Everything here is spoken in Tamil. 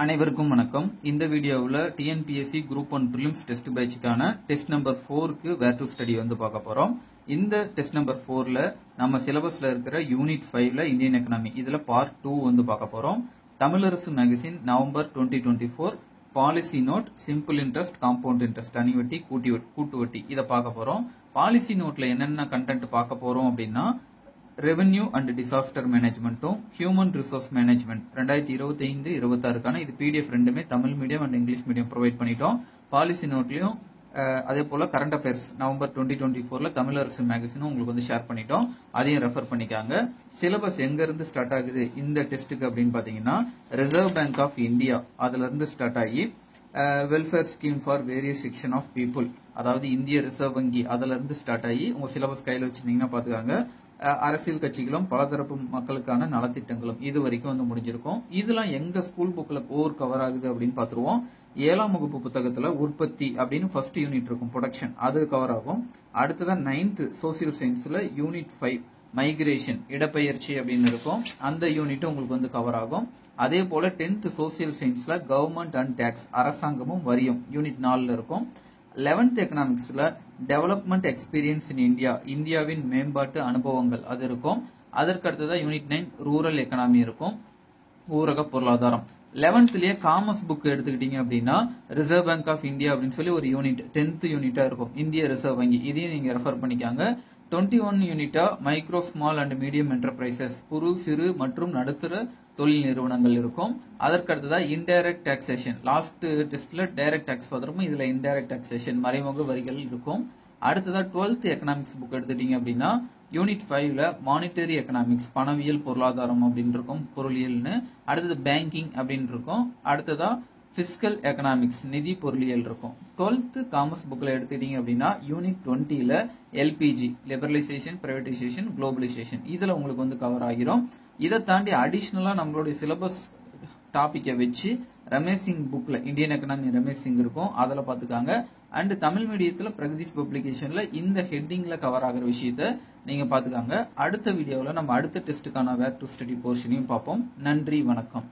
அனைவருக்கும் வணக்கம். இந்த வீடியோவில் டிஎன்பிஎஸ்சி குரூப் 1 பிரிலிம்ஸ் டெஸ்ட் பேட்சுக்கான டெஸ்ட் நம்பர் 4க்கு வேர் டு ஸ்டடி வந்து பார்க்க போறோம். இந்த டெஸ்ட் நம்பர் 4ல நம்ம சிலபஸ்ல இருக்கிற யூனிட் 5ல இந்தியன் எக்கனாமி இதுல பார்ட் 2 வந்து பார்க்க போறோம். Tamilarasu magazine November 2024 policy note, simple interest, compound interest, தனி வட்டி, கூட்டு வட்டி இதை பார்க்க போறோம். பாலிசி நோட்ல என்னென்ன கண்டென்ட் பார்க்க போறோம் அப்படின்னா ரெவென்யூ அண்ட் டிசாஸ்டர் மேனேஜ்மெண்ட்டும் ஹியூமன் ரிசோர்ஸ் மேனேஜ்மெண்ட் 2025-26 இது பிடிஎஃப் ரெண்டுமே Tamil medium and English medium provide பண்ணிட்டோம். பாலிசி நோட்லயும் அதே போல கரண்ட் அஃபேர்ஸ் நவம்பர் 2024 தமிழரசு மேகசினும் உங்களுக்கு வந்து ஷேர் பண்ணிட்டோம். அதையும் ரெஃபர் பண்ணிக்காங்க. சிலபஸ் எங்க இருந்து ஸ்டார்ட் ஆகுது இந்த டெஸ்ட்டுக்கு அப்படின்னு பாத்தீங்கன்னா ரிசர்வ் பேங்க் ஆஃப் இந்தியா அதுல இருந்து ஸ்டார்ட் ஆகி welfare scheme for various section of people, அதாவது இந்திய ரிசர்வ் வங்கி அதுல இருந்து ஸ்டார்ட் ஆகி உங்க சிலபஸ் கையில வச்சிருந்தீங்கன்னா பாத்துக்காங்க. அரசியல் கட்சிகளும் பலதரப்பு மக்களுக்கான நலத்திட்டங்களும் இது வரைக்கும் வந்து முடிஞ்சிருக்கும். இதெல்லாம் எங்க ஸ்கூல் புக்ல கோர் கவர் ஆகுது அப்படின்னு பாத்துருவோம். 7ஆம் வகுப்பு புத்தகத்துல உற்பத்தி அப்படின்னு ஃபர்ஸ்ட் யூனிட் இருக்கும், ப்ரொடக்ஷன், அது கவர் ஆகும். அடுத்ததான் 9th சோசியல் சயின்ஸ்ல யூனிட் 5 மைக்ரேஷன், இடப்பெயர்ச்சி அப்படின்னு இருக்கும், அந்த யூனிட் உங்களுக்கு வந்து கவர் ஆகும். அதே போல 10th சோசியல் சயின்ஸ்ல கவர்மெண்ட் அண்ட் டாக்ஸ், அரசாங்கமும் வரியும், யூனிட் 4ல இருக்கும். 11th எக்கனாமிக்ஸ்ல டெவலப்மெண்ட் எக்ஸ்பீரியன்ஸ் இன் இந்தியா, இந்தியாவின் மேம்பாட்டு அனுபவங்கள் அது இருக்கும். அதற்கு அடுத்ததான் யூனிட் 9 ரூரல் எக்கனாமி இருக்கும், ஊரக பொருளாதாரம். 11thலயே காமர்ஸ் புக் எடுத்துக்கிட்டீங்க அப்படின்னா ரிசர்வ் பேங்க் ஆஃப் இந்தியா அப்படின்னு சொல்லி ஒரு யூனிட் 10th யூனிட்டா இருக்கும், இந்திய ரிசர்வ் வங்கி, இதையும் நீங்க ரெஃபர் பண்ணிக்காங்க. 21 யூனிட்டா micro small and medium enterprises, குறு சிறு மற்றும் நடுத்தர தொழில் நிறுவனங்கள் இருக்கும். அதற்கு அடுத்ததா இன்டைரக்ட் டாக்ஸேஷன், லாஸ்ட் டெஸ்ட்ல டைரக்ட் டாக்ஸ் பார்த்திருப்போம், இதுல இன்டைரக்ட் டாக்ஸேஷன் மறைமுக வரிகள் இருக்கும். அடுத்ததா 12th எக்கனாமிக்ஸ் புக் எடுத்துட்டீங்க அப்படின்னா யூனிட் 5ல மானிட்டரி எக்கனாமிக்ஸ், பணவியல் பொருளாதாரம் அப்படின்னு இருக்கும், பொருளியல்னு. அடுத்தது பேங்கிங் அப்படின்னு இருக்கும். அடுத்ததா பிசிக்கல் எக்கனாமிக்ஸ், நிதி பொருளியல் இருக்கும். 12th காமர்ஸ் புக்ல எடுத்துட்டீங்க அப்படின்னா யூனிட் 20ல எல்பிஜி, லிபரலைசேஷன், பிரைவேடைசேஷன், குளோபலைசேஷன் இதுல உங்களுக்கு வந்து கவர் ஆகிரும். இதை தாண்டி அடிஷனலா நம்மளுடைய சிலபஸ் டாபிக்கை வச்சு ரமேஷ் சிங் புக்ல இந்தியன் எக்கனாமி ரமேஷ் சிங் இருக்கும், அதுல பாத்துக்காங்க. அண்ட் தமிழ் மீடியத்துல பிரகதீஷ் பப்ளிகேஷன்ல இந்த ஹெட்டிங்ல கவர் ஆகிற விஷயத்த நீங்க பாத்துக்காங்க. அடுத்த வீடியோல நம்ம அடுத்த டெஸ்ட்டுக்கான வேர் டு ஸ்டடி போர்ஷனையும் பார்ப்போம். நன்றி, வணக்கம்.